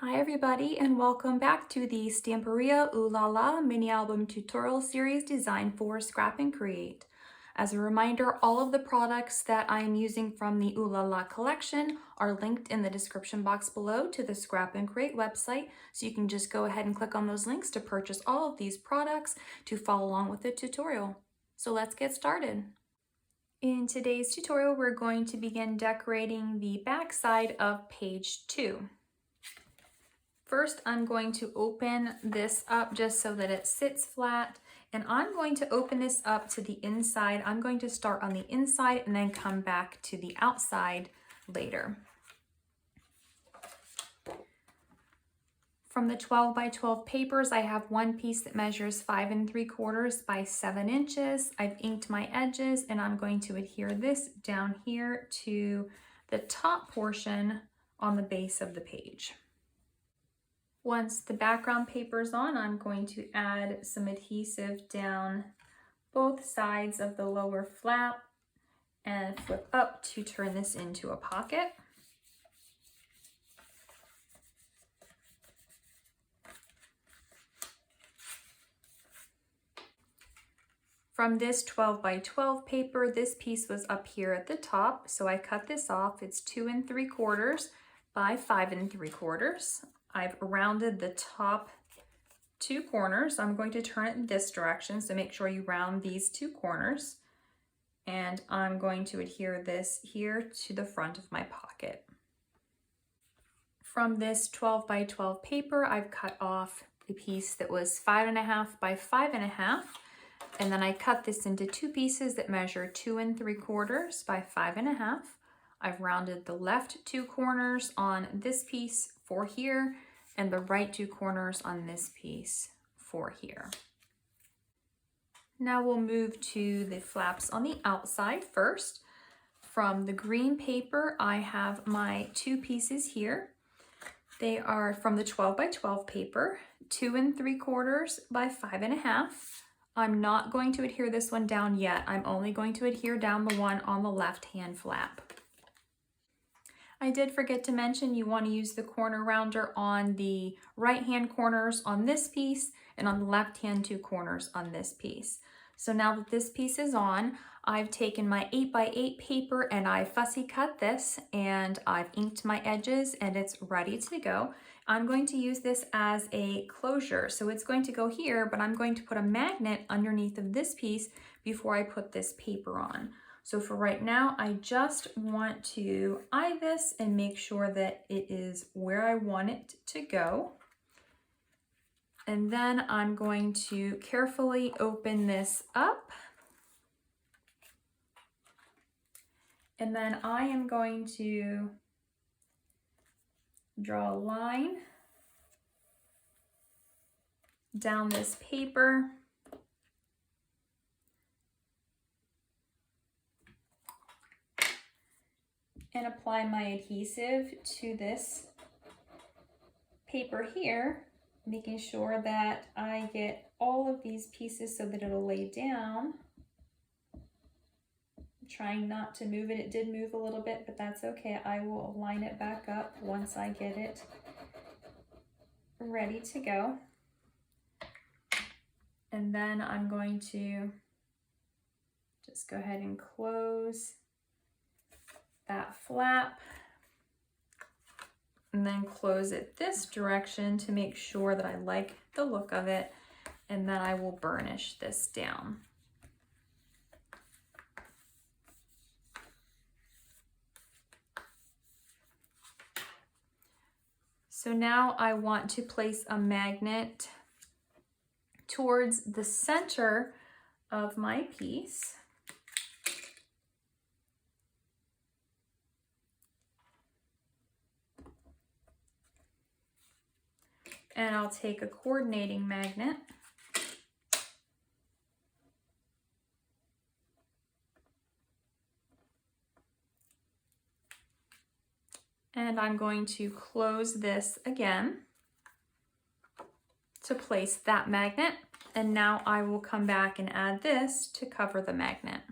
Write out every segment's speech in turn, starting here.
Hi everybody, and welcome back to the Stamperia Ooh La La mini album tutorial series designed for Scrap and Create. As a reminder, all of the products that I am using from the Ooh La La collection are linked in the description box below to the Scrap and Create website, so you can just go ahead and click on those links to purchase all of these products to follow along with the tutorial. So let's get started. In today's tutorial, we're going to begin decorating the back side of page 2. First, I'm going to open this up just so that it sits flat, and I'm going to open this up to the inside. I'm going to start on the inside and then come back to the outside later. From the 12 by 12 papers, I have one piece that measures 5 3/4 by 7 inches. I've inked my edges, and I'm going to adhere this down here to the top portion on the base of the page. Once the background paper is on, I'm going to add some adhesive down both sides of the lower flap and flip up to turn this into a pocket. From this 12 by 12 paper, this piece was up here at the top, so I cut this off. It's 2 3/4 by 5 3/4. I've rounded the top 2 corners. I'm going to turn it in this direction, so make sure you round these 2 corners. And I'm going to adhere this here to the front of my pocket. From this 12 by 12 paper, I've cut off a piece that was 5 1/2 by 5 1/2. And then I cut this into 2 pieces that measure 2 3/4 by 5 1/2. I've rounded the left 2 corners on this piece for here, and the right 2 corners on this piece for here. Now we'll move to the flaps on the outside first. From the green paper, I have my 2 pieces here. They are from the 12 by 12 paper, 2 3/4 by 5 1/2. I'm not going to adhere this one down yet. I'm only going to adhere down the one on the left-hand flap. I did forget to mention you want to use the corner rounder on the right-hand corners on this piece and on the left-hand 2 corners on this piece. So now that this piece is on, I've taken my 8 by 8 paper and I fussy cut this, and I've inked my edges and it's ready to go. I'm going to use this as a closure. So it's going to go here, but I'm going to put a magnet underneath of this piece before I put this paper on. So for right now, I just want to eye this and make sure that it is where I want it to go. And then I'm going to carefully open this up. And then I am going to draw a line down this paper. And apply my adhesive to this paper here, making sure that I get all of these pieces so that it'll lay down. I'm trying not to move it. It did move a little bit, but that's okay. I will line it back up once I get it ready to go. And then I'm going to just go ahead and close that flap, and then close it this direction to make sure that I like the look of it, and then I will burnish this down. So now I want to place a magnet towards the center of my piece. And I'll take a coordinating magnet and I'm going to close this again to place that magnet. And now I will come back and add this to cover the magnet.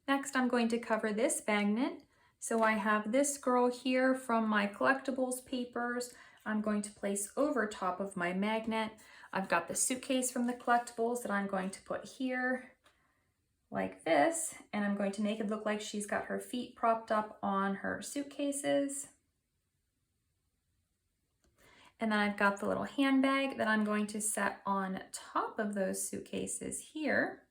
Next, I'm going to cover this magnet So I have this girl here from my collectibles papers. I'm going to place over top of my magnet. I've got the suitcase from the collectibles that I'm going to put here like this, and I'm going to make it look like she's got her feet propped up on her suitcases. And then I've got the little handbag that I'm going to set on top of those suitcases here.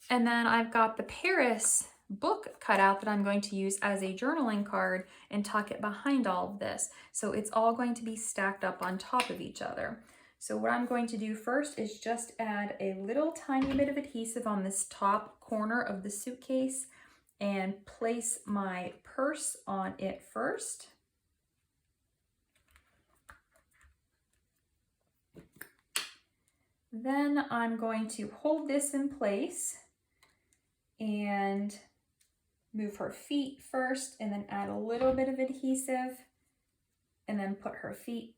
And then I've got the Paris book cutout that I'm going to use as a journaling card and tuck it behind all of this. So it's all going to be stacked up on top of each other. So what I'm going to do first is just add a little tiny bit of adhesive on this top corner of the suitcase and place my purse on it first. Then I'm going to hold this in place and move her feet first, and then add a little bit of adhesive, and then put her feet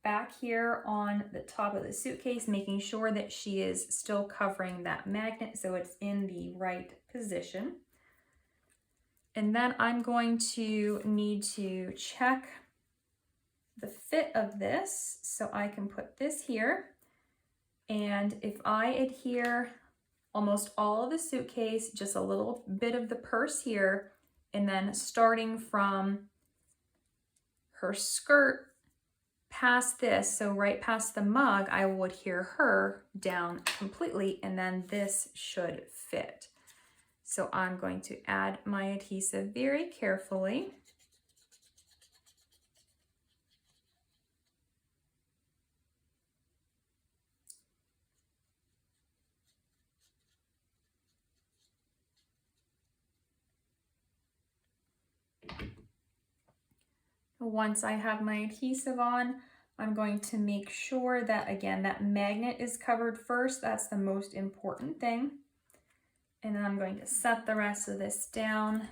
back here on the top of the suitcase, making sure that she is still covering that magnet so it's in the right position. And then I'm going to need to check the fit of this, so I can put this here. And if I adhere almost all of the suitcase, just a little bit of the purse here, and then starting from her skirt past this, so right past the mug, I will adhere her down completely, and then this should fit. So I'm going to add my adhesive very carefully. Once I have my adhesive on, I'm going to make sure that, again, that magnet is covered first. That's the most important thing. And then I'm going to set the rest of this down,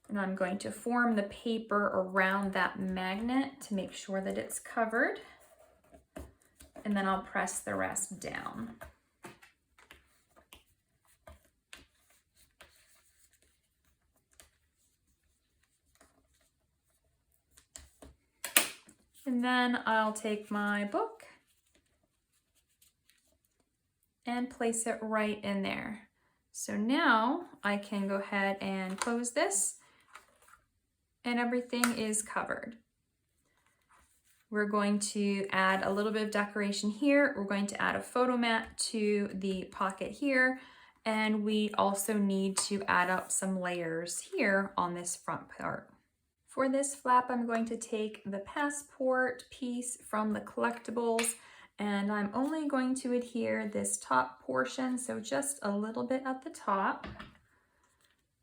and I'm going to form the paper around that magnet to make sure that it's covered. And then I'll press the rest down. And then I'll take my book and place it right in there. So now I can go ahead and close this, and everything is covered. We're going to add a little bit of decoration here. We're going to add a photo mat to the pocket here, and we also need to add up some layers here on this front part. For this flap, I'm going to take the passport piece from the collectibles, and I'm only going to adhere this top portion, so just a little bit at the top.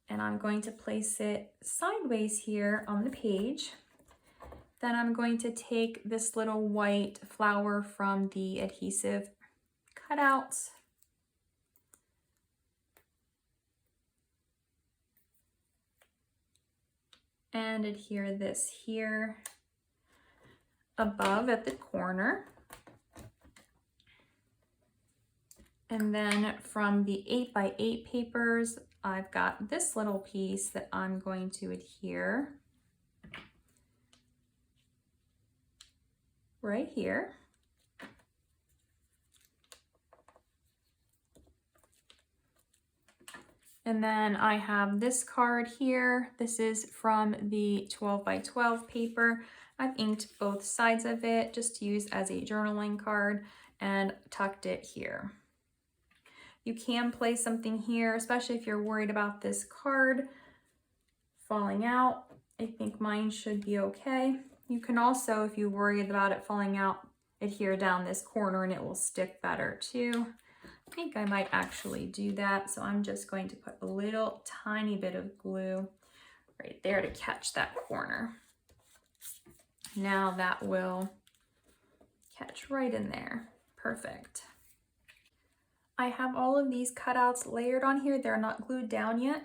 And I'm going to place it sideways here on the page. Then I'm going to take this little white flower from the adhesive cutouts and adhere this here above at the corner. And then from the 8x8 papers, I've got this little piece that I'm going to adhere right here. And then I have this card here. This is from the 12x12 paper. I've inked both sides of it just to use as a journaling card and tucked it here. You can place something here, especially if you're worried about this card falling out. I think mine should be okay. You can also, if you're worried about it falling out, adhere down this corner and it will stick better too. I think I might actually do that. So I'm just going to put a little tiny bit of glue right there to catch that corner. Now that will catch right in there. Perfect. I have all of these cutouts layered on here. They're not glued down yet.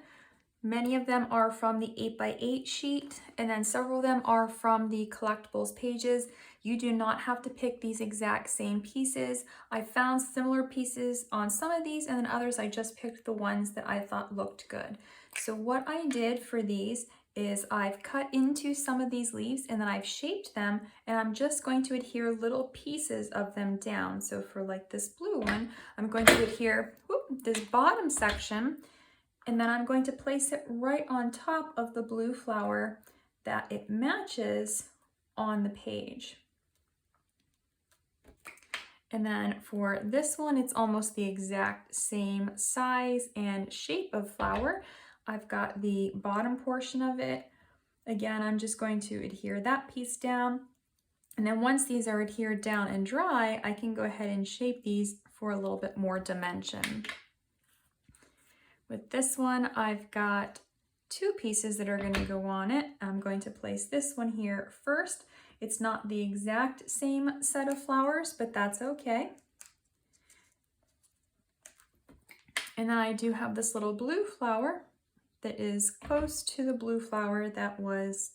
Many of them are from the 8x8 sheet, and then several of them are from the collectibles pages. You do not have to pick these exact same pieces. I found similar pieces on some of these, and then others I just picked the ones that I thought looked good. So what I did for these is I've cut into some of these leaves and then I've shaped them, and I'm just going to adhere little pieces of them down. So for like this blue one, I'm going to adhere this bottom section, and then I'm going to place it right on top of the blue flower that it matches on the page. And then for this one, it's almost the exact same size and shape of flower. I've got the bottom portion of it. Again, I'm just going to adhere that piece down. And then once these are adhered down and dry, I can go ahead and shape these for a little bit more dimension. With this one, I've got two pieces that are going to go on it. I'm going to place this one here first. It's not the exact same set of flowers, but that's okay. And then I do have this little blue flower that is close to the blue flower that was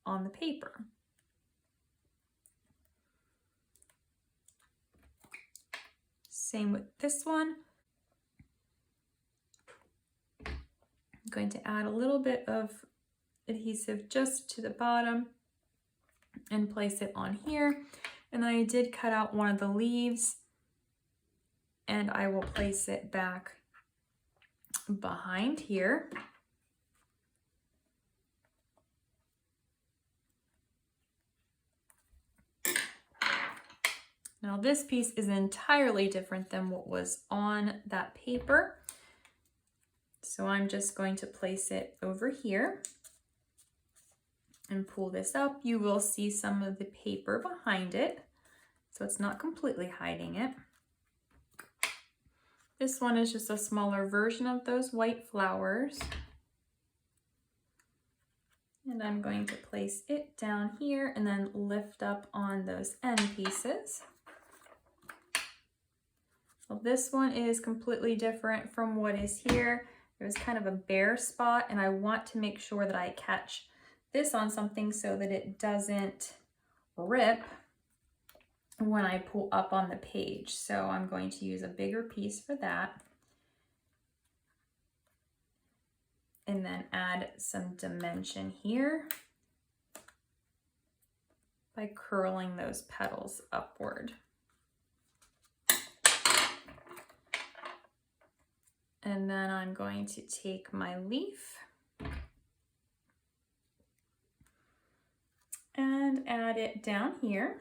on the paper. Same with this one. I'm going to add a little bit of adhesive just to the bottom and place it on here. And then I did cut out one of the leaves, and I will place it back behind here. Now this piece is entirely different than what was on that paper. So I'm just going to place it over here and pull this up. You will see some of the paper behind it, so it's not completely hiding it. This one is just a smaller version of those white flowers. And I'm going to place it down here and then lift up on those end pieces. So this one is completely different from what is here. There's kind of a bare spot, and I want to make sure that I catch this on something so that it doesn't rip when I pull up on the page. So I'm going to use a bigger piece for that. And then add some dimension here by curling those petals upward. And then I'm going to take my leaf and add it down here.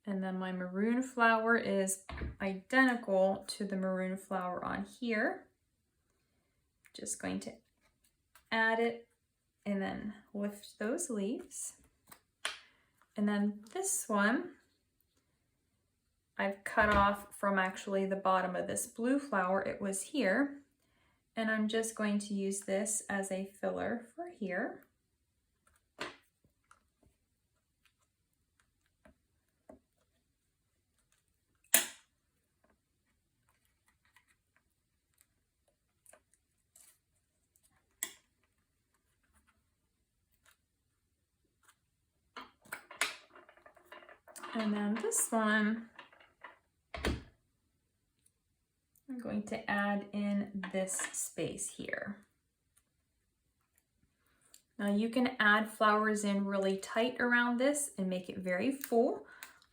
And then my maroon flower is identical to the maroon flower on here. Just going to add it and then lift those leaves. And then this one, I've cut off from actually the bottom of this blue flower. It was here. And I'm just going to use this as a filler for here. And then this one, I'm going to add in this space here. Now you can add flowers in really tight around this and make it very full,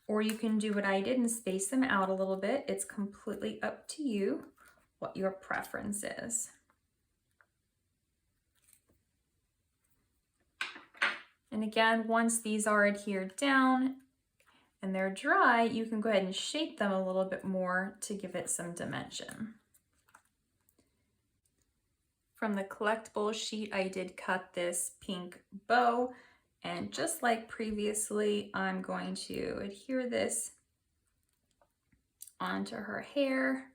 or you can do what I did and space them out a little bit. It's completely up to you what your preference is. And again, once these are adhered down and they're dry, you can go ahead and shape them a little bit more to give it some dimension. From the collectible sheet, I did cut this pink bow, and just like previously, I'm going to adhere this onto her hair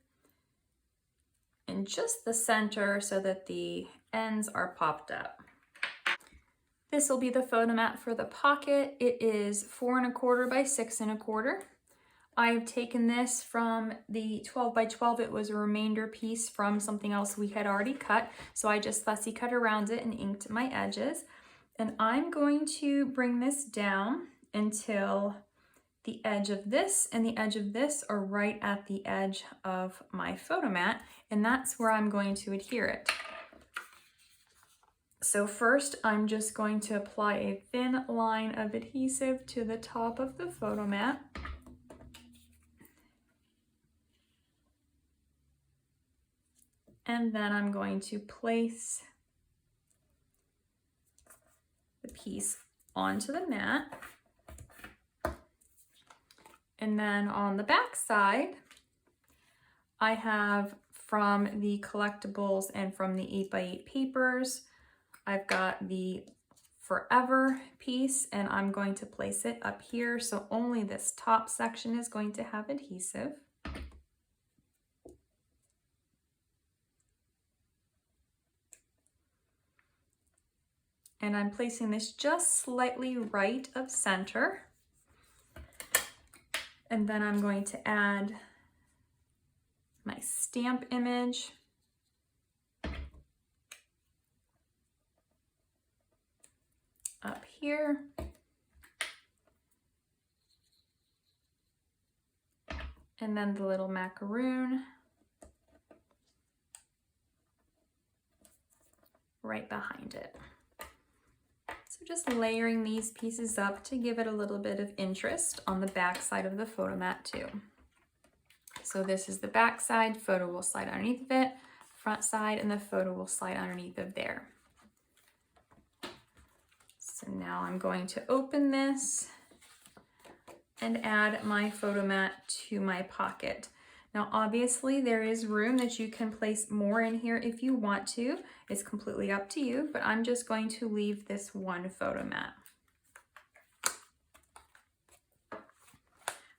in just the center so that the ends are popped up. This will be the photo mat for the pocket. It is 4 1/4 by 6 1/4. I've taken this from the 12 by 12. It was a remainder piece from something else we had already cut. So I just fussy cut around it and inked my edges. And I'm going to bring this down until the edge of this and the edge of this are right at the edge of my photo mat, and that's where I'm going to adhere it. So first, I'm just going to apply a thin line of adhesive to the top of the photo mat. And then I'm going to place the piece onto the mat. And then on the back side, I have from the collectibles and from the 8x8 papers, I've got the Forever piece, and I'm going to place it up here. So only this top section is going to have adhesive. And I'm placing this just slightly right of center. And then I'm going to add my stamp image. Up here. And then the little macaroon right behind it. So just layering these pieces up to give it a little bit of interest on the back side of the photo mat too. So this is the back side, photo will slide underneath of it, front side, and the photo will slide underneath of there. So now I'm going to open this and add my photo mat to my pocket. Now obviously there is room that you can place more in here if you want to. It's completely up to you, but I'm just going to leave this one photo mat.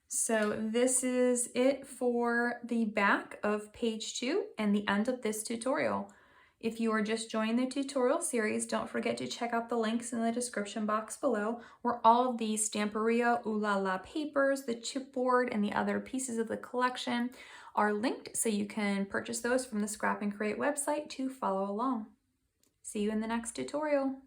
So this is it for the back of page 2 and the end of this tutorial. If you are just joining the tutorial series, don't forget to check out the links in the description box below, where all of the Stamperia Ooh La La papers, the chipboard, and the other pieces of the collection are linked, so you can purchase those from the Scrap and Create website to follow along. See you in the next tutorial.